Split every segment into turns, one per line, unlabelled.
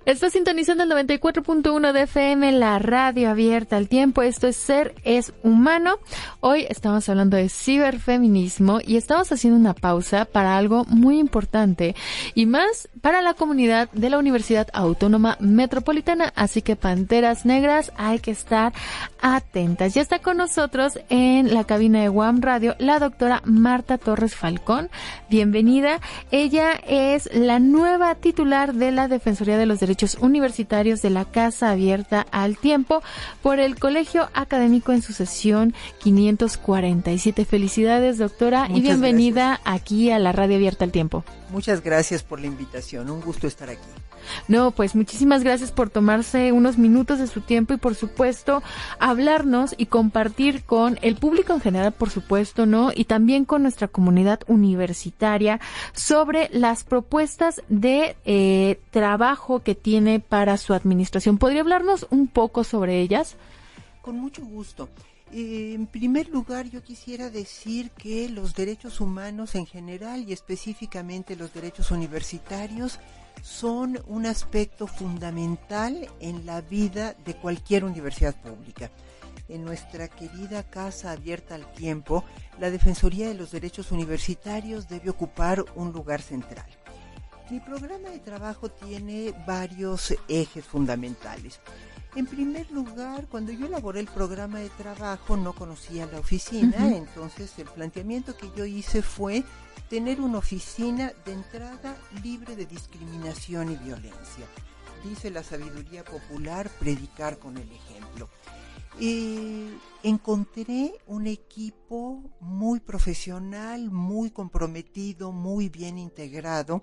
Está sintonizando el 94.1 de FM, la radio abierta al tiempo. Esto es Ser es Humano. Hoy estamos hablando de ciberfeminismo y estamos haciendo una pausa para algo muy importante y más para la comunidad de la Universidad Autónoma Metropolitana. Así que Panteras Negras, hay que estar atentas. Ya está con nosotros en la cabina de UAM Radio la doctora Marta Torres Falcón. Bienvenida. Ella es la nueva titular de la Defensoría de los Derechos Universitarios de la Casa Abierta al Tiempo por el Colegio Académico en su sesión 547. Felicidades, doctora, y bienvenida aquí a la Radio Abierta al Tiempo.
Muchas gracias por la invitación, un gusto estar aquí.
No, pues muchísimas gracias por tomarse unos minutos de su tiempo y por supuesto hablarnos y compartir con el público en general, por supuesto, ¿no? Y también con nuestra comunidad universitaria sobre las propuestas de trabajo que tiene para su administración. ¿Podría hablarnos un poco sobre ellas?
Con mucho gusto. En primer lugar, yo quisiera decir que los derechos humanos en general y específicamente los derechos universitarios son un aspecto fundamental en la vida de cualquier universidad pública. En nuestra querida Casa Abierta al Tiempo, la Defensoría de los Derechos Universitarios debe ocupar un lugar central. Mi programa de trabajo tiene varios ejes fundamentales. En primer lugar, cuando yo elaboré el programa de trabajo no conocía la oficina, entonces el planteamiento que yo hice fue tener una oficina de entrada libre de discriminación y violencia. Dice la sabiduría popular, predicar con el ejemplo. Encontré un equipo muy profesional, muy comprometido, muy bien integrado.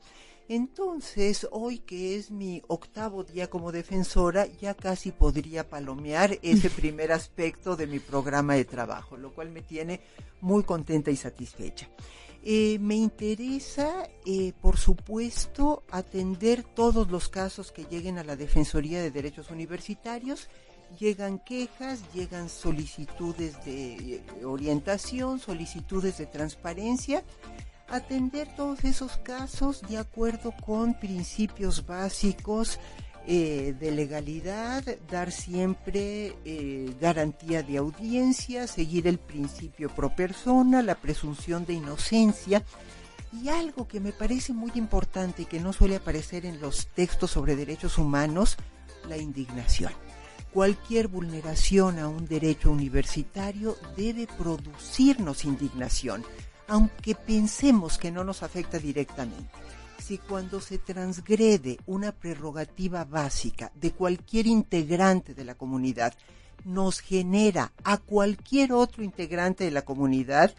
Entonces, hoy que es mi 8º día como defensora, ya casi podría palomear ese primer aspecto de mi programa de trabajo, lo cual me tiene muy contenta y satisfecha. Me interesa, por supuesto, atender todos los casos que lleguen a la Defensoría de Derechos Universitarios. Llegan quejas, llegan solicitudes de orientación, solicitudes de transparencia. Atender todos esos casos de acuerdo con principios básicos de legalidad, dar siempre garantía de audiencia, seguir el principio pro persona, la presunción de inocencia y algo que me parece muy importante y que no suele aparecer en los textos sobre derechos humanos, la indignación. Cualquier vulneración a un derecho universitario debe producirnos indignación, aunque pensemos que no nos afecta directamente. Si cuando se transgrede una prerrogativa básica de cualquier integrante de la comunidad nos genera a cualquier otro integrante de la comunidad,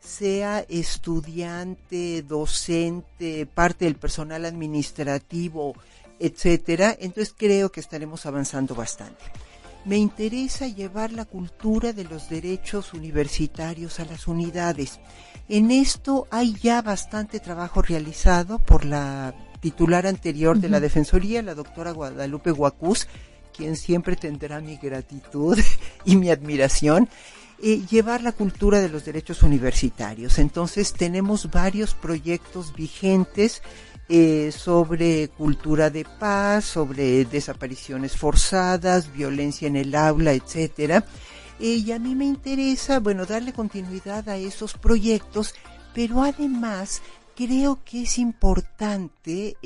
sea estudiante, docente, parte del personal administrativo, etcétera, entonces creo que estaremos avanzando bastante. Me interesa llevar la cultura de los derechos universitarios a las unidades. En esto hay ya bastante trabajo realizado por la titular anterior de la Defensoría, la doctora Guadalupe Guacús, quien siempre tendrá mi gratitud y mi admiración, llevar la cultura de los derechos universitarios. Entonces tenemos varios proyectos vigentes sobre cultura de paz, sobre desapariciones forzadas, violencia en el aula, etcétera. Y a mí me interesa, darle continuidad a esos proyectos, pero además creo que es importante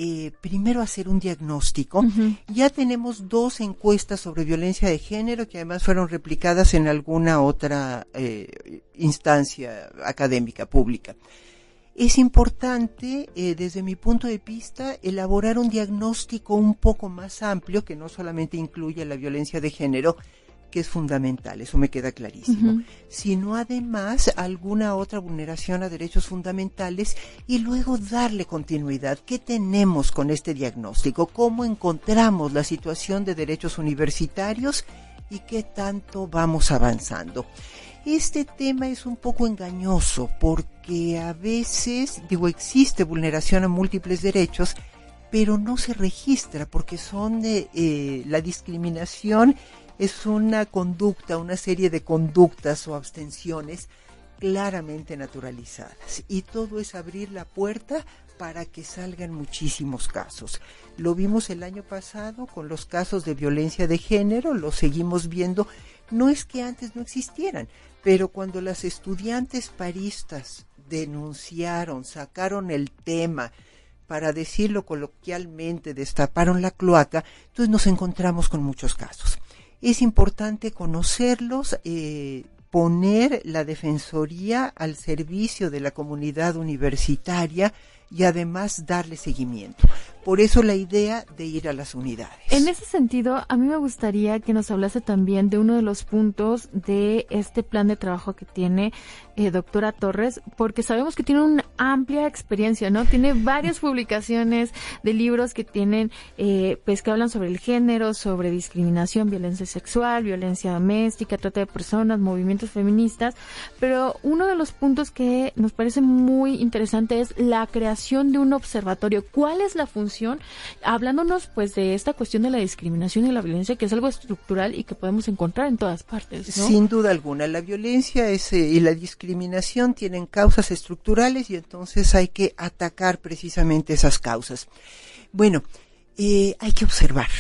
primero hacer un diagnóstico. Ya tenemos 2 encuestas sobre violencia de género que además fueron replicadas en alguna otra instancia académica pública. Es importante, desde mi punto de vista, elaborar un diagnóstico un poco más amplio que no solamente incluya la violencia de género, que es fundamental, eso me queda clarísimo, sino además alguna otra vulneración a derechos fundamentales y luego darle continuidad. ¿Qué tenemos con este diagnóstico? ¿Cómo encontramos la situación de derechos universitarios y qué tanto vamos avanzando? Este tema es un poco engañoso porque a veces, existe vulneración a múltiples derechos, pero no se registra porque la discriminación es una conducta, una serie de conductas o abstenciones claramente naturalizadas. Y todo es abrir la puerta para que salgan muchísimos casos. Lo vimos el año pasado con los casos de violencia de género, lo seguimos viendo. No es que antes no existieran, pero cuando las estudiantes paristas denunciaron, sacaron el tema, para decirlo coloquialmente, destaparon la cloaca, entonces nos encontramos con muchos casos. Es importante conocerlos, poner la Defensoría al servicio de la comunidad universitaria y además darle seguimiento. Por eso la idea de ir a las unidades.
En ese sentido, a mí me gustaría que nos hablase también de uno de los puntos de este plan de trabajo que tiene doctora Torres, porque sabemos que tiene una amplia experiencia, ¿no? Tiene varias publicaciones de libros que tienen, pues que hablan sobre el género, sobre discriminación, violencia sexual, violencia doméstica, trata de personas, movimientos feministas, pero uno de los puntos que nos parece muy interesante es la creación de un observatorio. ¿Cuál es la función? Hablándonos pues de esta cuestión de la discriminación y la violencia, que es algo estructural y que podemos encontrar en todas partes, ¿no?
Sin duda alguna, la violencia y la discriminación tienen causas estructurales y entonces hay que atacar precisamente esas causas. Bueno, hay que observar.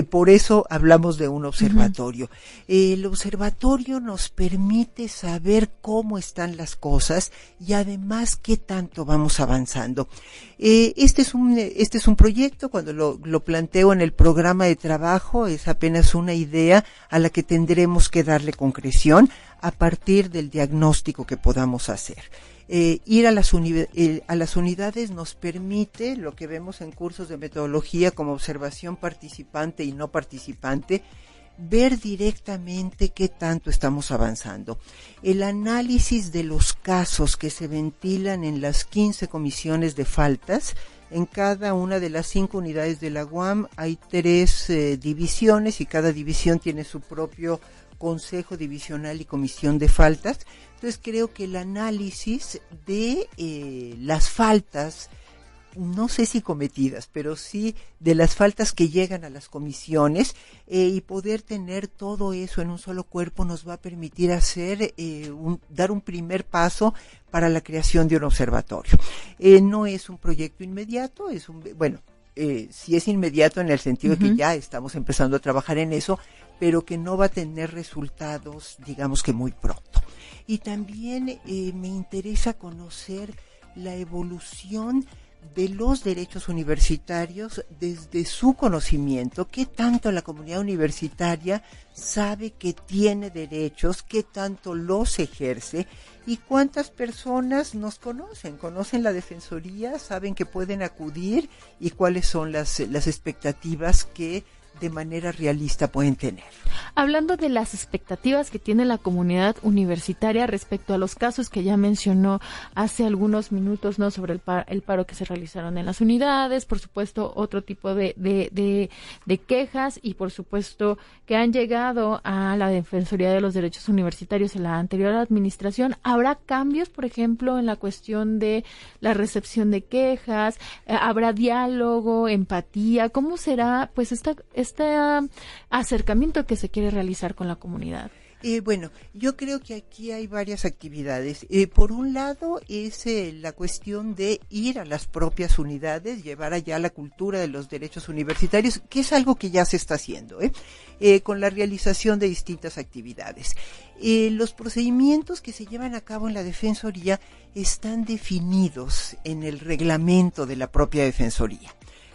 Por eso hablamos de un observatorio. El observatorio nos permite saber cómo están las cosas y además qué tanto vamos avanzando. Este es un proyecto, cuando lo planteo en el programa de trabajo, es apenas una idea a la que tendremos que darle concreción a partir del diagnóstico que podamos hacer. Ir a las unidades nos permite, lo que vemos en cursos de metodología como observación participante y no participante, ver directamente qué tanto estamos avanzando. El análisis de los casos que se ventilan en las 15 comisiones de faltas. En cada una de las 5 unidades de la UAM hay 3 divisiones y cada división tiene su propio consejo divisional y comisión de faltas. Entonces creo que el análisis de las faltas, no sé si cometidas, pero sí de las faltas que llegan a las comisiones y poder tener todo eso en un solo cuerpo nos va a permitir dar un primer paso para la creación de un observatorio. No es un proyecto inmediato, sí es inmediato en el sentido de que ya estamos empezando a trabajar en eso, pero que no va a tener resultados, digamos que muy pronto. Y también me interesa conocer la evolución de los derechos universitarios desde su conocimiento, qué tanto la comunidad universitaria sabe que tiene derechos, qué tanto los ejerce y cuántas personas nos conocen la Defensoría, saben que pueden acudir y cuáles son las expectativas que de manera realista pueden tener.
Hablando de las expectativas que tiene la comunidad universitaria respecto a los casos que ya mencionó hace algunos minutos, ¿no? Sobre el paro que se realizaron en las unidades, por supuesto otro tipo de quejas y por supuesto que han llegado a la Defensoría de los Derechos Universitarios en la anterior administración. ¿Habrá cambios, por ejemplo, en la cuestión de la recepción de quejas? ¿Habrá diálogo, empatía? ¿Cómo será pues este acercamiento que se quiere realizar con la comunidad?
Yo creo que aquí hay varias actividades. Por un lado es la cuestión de ir a las propias unidades, llevar allá la cultura de los derechos universitarios, que es algo que ya se está haciendo, con la realización de distintas actividades. Los procedimientos que se llevan a cabo en la Defensoría están definidos en el reglamento de la propia Defensoría.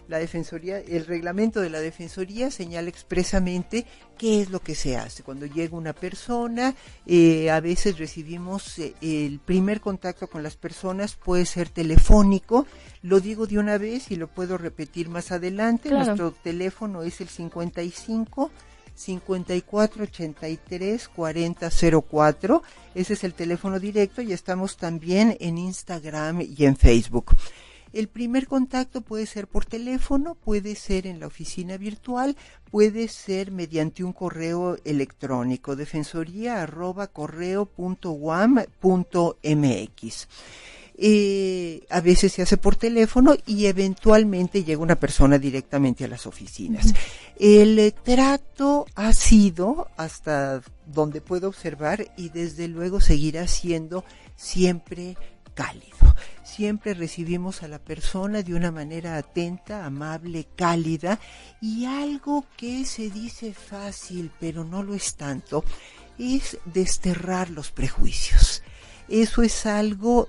El reglamento de la Defensoría señala expresamente qué es lo que se hace. Cuando llega una persona, a veces recibimos el primer contacto con las personas, puede ser telefónico, lo digo de una vez y lo puedo repetir más adelante. Claro. Nuestro teléfono es el 55 54 83 40 04, ese es el teléfono directo y estamos también en Instagram y en Facebook. El primer contacto puede ser por teléfono, puede ser en la oficina virtual, puede ser mediante un correo electrónico, defensoría@correo.uam.mx. A veces se hace por teléfono y eventualmente llega una persona directamente a las oficinas. El trato ha sido, hasta donde puedo observar, y desde luego seguirá siendo siempre cálido. siempre recibimos a la persona de una manera atenta, amable, cálida, y algo que se dice fácil, pero no lo es tanto, es desterrar los prejuicios. Eso es algo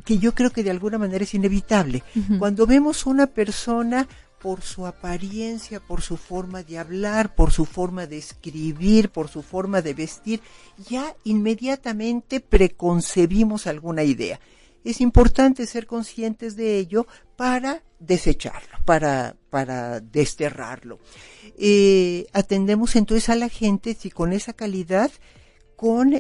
que yo creo que de alguna manera es inevitable. Uh-huh. Cuando vemos una persona por su apariencia, por su forma de hablar, por su forma de escribir, por su forma de vestir, ya inmediatamente preconcebimos alguna idea. Es importante ser conscientes de ello para desecharlo, para desterrarlo. Atendemos entonces a la gente si con esa calidad, con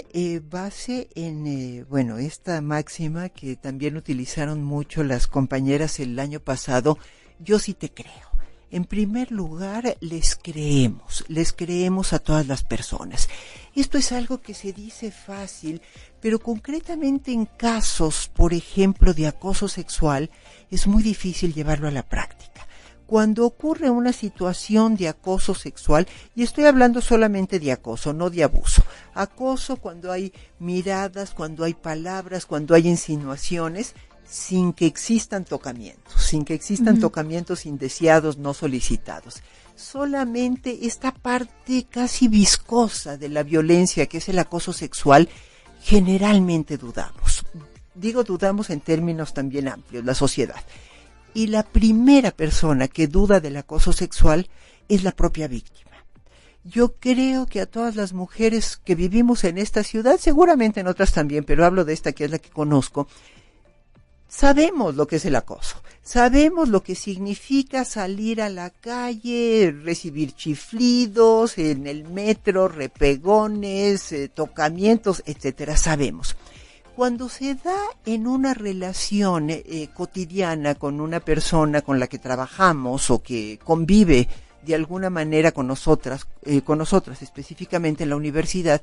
base en, esta máxima que también utilizaron mucho las compañeras el año pasado: yo sí te creo. En primer lugar, les creemos a todas las personas. Esto es algo que se dice fácil, pero concretamente en casos, por ejemplo, de acoso sexual, es muy difícil llevarlo a la práctica. Cuando ocurre una situación de acoso sexual, y estoy hablando solamente de acoso, no de abuso. Acoso cuando hay miradas, cuando hay palabras, cuando hay insinuaciones, sin que existan tocamientos indeseados, no solicitados. Solamente esta parte casi viscosa de la violencia, que es el acoso sexual, generalmente dudamos. Dudamos en términos también amplios, la sociedad. Y la primera persona que duda del acoso sexual es la propia víctima. Yo creo que a todas las mujeres que vivimos en esta ciudad, seguramente en otras también, pero hablo de esta que es la que conozco, sabemos lo que es el acoso, sabemos lo que significa salir a la calle, recibir chiflidos, en el metro, repegones, tocamientos, etcétera, sabemos. Cuando se da en una relación cotidiana con una persona con la que trabajamos o que convive de alguna manera con nosotras específicamente en la universidad,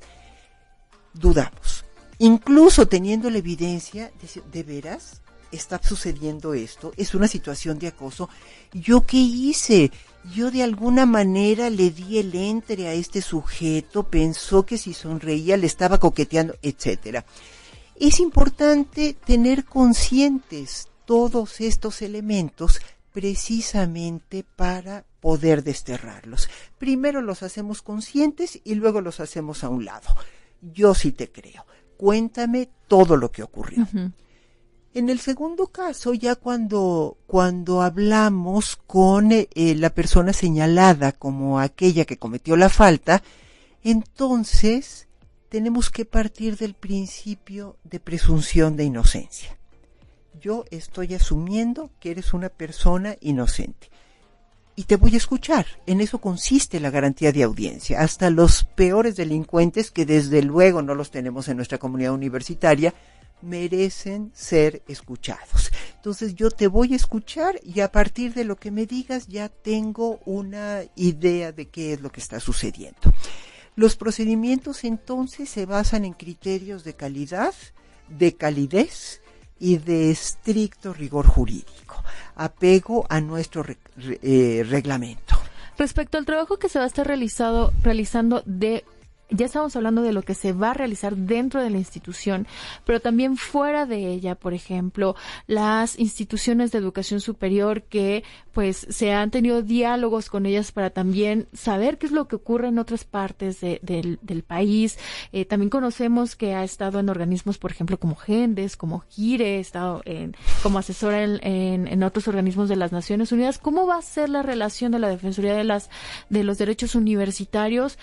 dudamos. Incluso teniendo la evidencia, ¿de veras está sucediendo esto? ¿Es una situación de acoso? ¿Yo qué hice? Yo de alguna manera le di el entre a este sujeto, pensó que si sonreía le estaba coqueteando, etcétera. Es importante tener conscientes todos estos elementos precisamente para poder desterrarlos. Primero los hacemos conscientes y luego los hacemos a un lado. Yo sí te creo. Cuéntame todo lo que ocurrió. Uh-huh. En el segundo caso, ya cuando hablamos con la persona señalada como aquella que cometió la falta, entonces tenemos que partir del principio de presunción de inocencia. Yo estoy asumiendo que eres una persona inocente y te voy a escuchar. En eso consiste la garantía de audiencia. Hasta los peores delincuentes, que desde luego no los tenemos en nuestra comunidad universitaria, merecen ser escuchados. Entonces yo te voy a escuchar y a partir de lo que me digas ya tengo una idea de qué es lo que está sucediendo. Los procedimientos entonces se basan en criterios de calidad, de calidez y de estricto rigor jurídico, apego a nuestro reglamento.
Respecto al trabajo que se va a estar realizando ya estamos hablando de lo que se va a realizar dentro de la institución, pero también fuera de ella, por ejemplo, las instituciones de educación superior que pues se han tenido diálogos con ellas para también saber qué es lo que ocurre en otras partes del país. También conocemos que ha estado en organismos, por ejemplo, como GENDES, como GIRE, ha estado como asesora en otros organismos de las Naciones Unidas. ¿Cómo va a ser la relación de la Defensoría de los Derechos Universitarios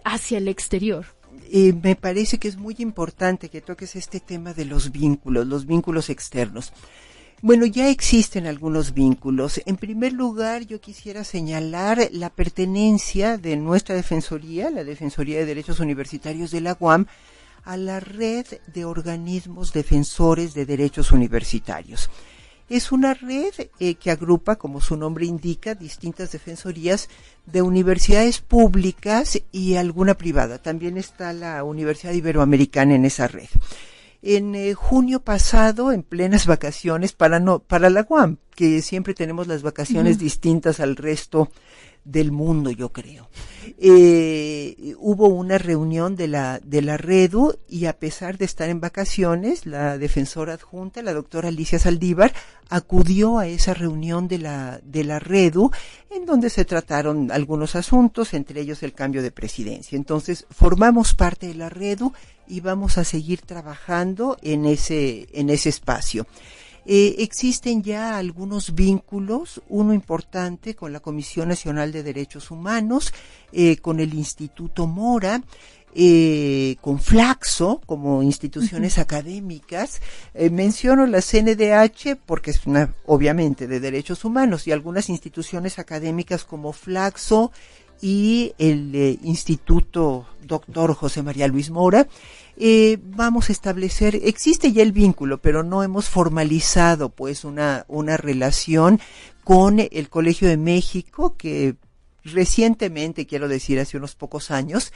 hacia el exterior?
Me parece que es muy importante que toques este tema de los vínculos externos. Bueno, ya existen algunos vínculos. En primer lugar, yo quisiera señalar la pertenencia de nuestra Defensoría, la Defensoría de Derechos Universitarios de la UAM, a la red de organismos defensores de derechos universitarios. Es una red que agrupa, como su nombre indica, distintas defensorías de universidades públicas y alguna privada. También está la Universidad Iberoamericana en esa red. En junio pasado, en plenas vacaciones para la UAM, que siempre tenemos las vacaciones distintas al resto del mundo, yo creo. Hubo una reunión de la REDU y a pesar de estar en vacaciones, la defensora adjunta, la doctora Alicia Saldívar, acudió a esa reunión de la REDU en donde se trataron algunos asuntos, entre ellos el cambio de presidencia. Entonces, formamos parte de la REDU y vamos a seguir trabajando en ese espacio. Existen ya algunos vínculos, uno importante con la Comisión Nacional de Derechos Humanos, con el Instituto Mora, con Flaxo como instituciones académicas. Menciono la CNDH porque es una, obviamente, de derechos humanos, y algunas instituciones académicas como Flaxo y el Instituto Dr. José María Luis Mora. Vamos a establecer, existe ya el vínculo, pero no hemos formalizado pues una relación con el Colegio de México, que recientemente, quiero decir, hace unos pocos años,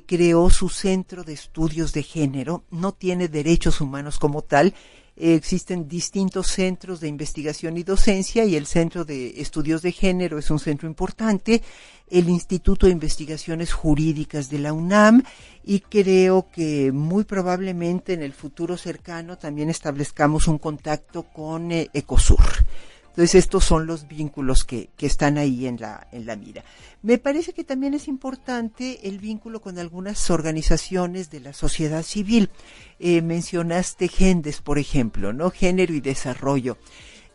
creó su Centro de Estudios de Género. No tiene derechos humanos como tal. Existen distintos centros de investigación y docencia, y el Centro de Estudios de Género es un centro importante, el Instituto de Investigaciones Jurídicas de la UNAM, y creo que muy probablemente en el futuro cercano también establezcamos un contacto con Ecosur. Entonces estos son los vínculos que están ahí en la mira. Me parece que también es importante el vínculo con algunas organizaciones de la sociedad civil. Mencionaste GENDES, por ejemplo, ¿no? Género y Desarrollo.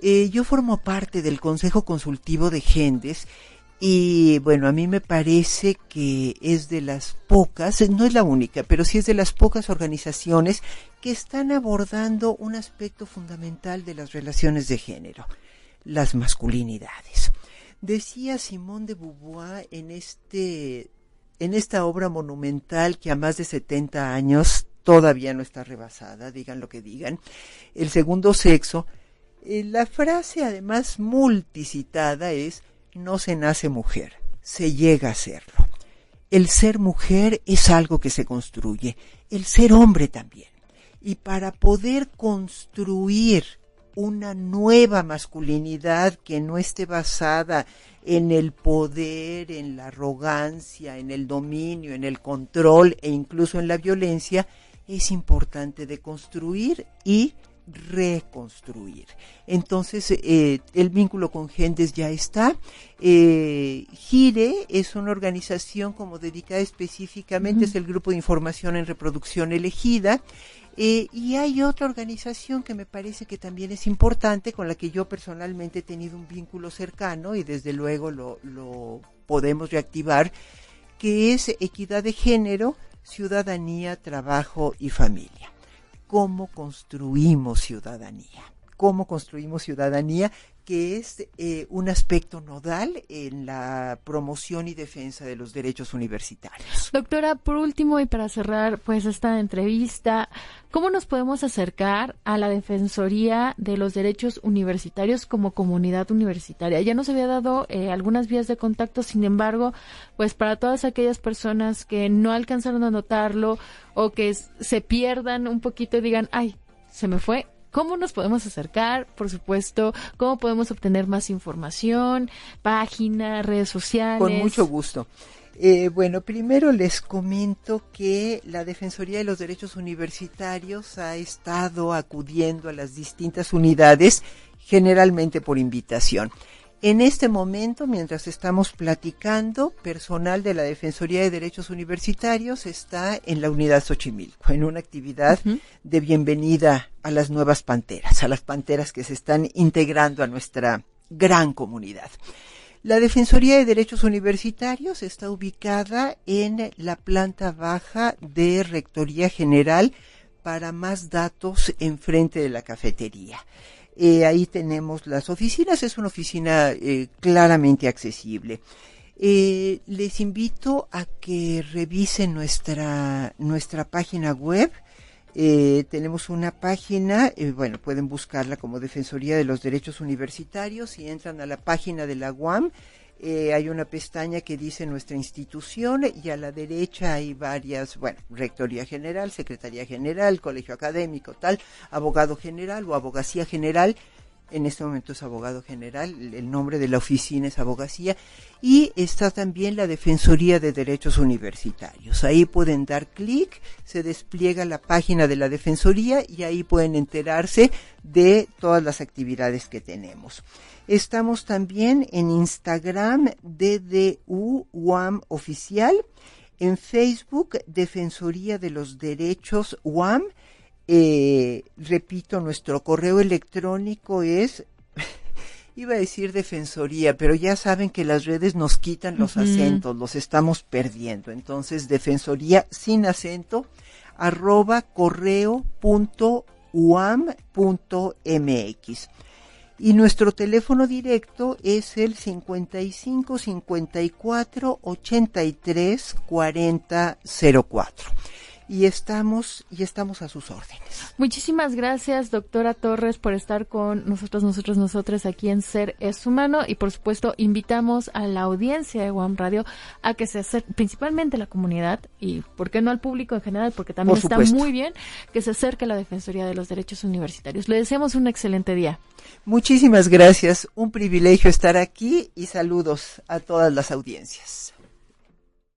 Yo formo parte del Consejo Consultivo de GENDES y, bueno, a mí me parece que es de las pocas, no es la única, pero sí es de las pocas organizaciones que están abordando un aspecto fundamental de las relaciones de género: las masculinidades. Decía Simone de Beauvoir en esta obra monumental que a más de 70 años todavía no está rebasada, digan lo que digan, El segundo sexo. La frase, además multicitada, es: no se nace mujer, se llega a serlo. El ser mujer es algo que se construye, el ser hombre también. Y para poder construir una nueva masculinidad que no esté basada en el poder, en la arrogancia, en el dominio, en el control e incluso en la violencia, es importante deconstruir y reconstruir. Entonces, el vínculo con GENDES ya está. GIRE es una organización como dedicada específicamente, es el Grupo de Información en Reproducción Elegida. Y hay otra organización que me parece que también es importante, con la que yo personalmente he tenido un vínculo cercano y desde luego lo podemos reactivar, que es Equidad de Género, Ciudadanía, Trabajo y Familia. ¿Cómo construimos ciudadanía? ¿Cómo construimos ciudadanía? Que es un aspecto nodal en la promoción y defensa de los derechos universitarios.
Doctora, por último y para cerrar pues esta entrevista, ¿cómo nos podemos acercar a la Defensoría de los Derechos Universitarios como comunidad universitaria? Ya nos había dado algunas vías de contacto, sin embargo, pues para todas aquellas personas que no alcanzaron a notarlo o que se pierdan un poquito y digan, ay, se me fue, ¿cómo nos podemos acercar? Por supuesto, ¿cómo podemos obtener más información? Página, redes sociales.
Con mucho gusto. Bueno, primero les comento que la Defensoría de los Derechos Universitarios ha estado acudiendo a las distintas unidades, generalmente por invitación. En este momento, mientras estamos platicando, personal de la Defensoría de Derechos Universitarios está en la unidad Xochimilco, en una actividad de bienvenida a las nuevas panteras, a las panteras que se están integrando a nuestra gran comunidad. La Defensoría de Derechos Universitarios está ubicada en la planta baja de Rectoría General. Para más datos, enfrente de la cafetería. Ahí tenemos las oficinas, es una oficina claramente accesible. Les invito a que revisen nuestra página web. Tenemos una página, bueno, pueden buscarla como Defensoría de los Derechos Universitarios y entran a la página de la UAM. Hay una pestaña que dice nuestra institución y a la derecha hay varias, bueno, Rectoría General, Secretaría General, Colegio Académico, tal, Abogado General o Abogacía General. en este momento es abogado general, el nombre de la oficina es Abogacía, y está también la Defensoría de Derechos Universitarios. Ahí pueden dar clic, se despliega la página de la Defensoría y ahí pueden enterarse de todas las actividades que tenemos. Estamos también en Instagram, DDU UAM Oficial, en Facebook, Defensoría de los Derechos UAM. Repito, nuestro correo electrónico es, iba a decir defensoría, pero ya saben que las redes nos quitan los acentos, los estamos perdiendo. Entonces, defensoría sin acento, @correo.uam.mx. Y nuestro teléfono directo es el 55 54 83 40 04. Y estamos a sus órdenes.
Muchísimas gracias, doctora Torres, por estar con nosotros aquí en Ser es Humano, y por supuesto invitamos a la audiencia de UAM Radio a que se acerque, principalmente la comunidad, y por qué no al público en general, porque también está muy bien que se acerque a la Defensoría de los Derechos Universitarios. Le deseamos un excelente día.
Muchísimas gracias, un privilegio estar aquí y saludos a todas las audiencias.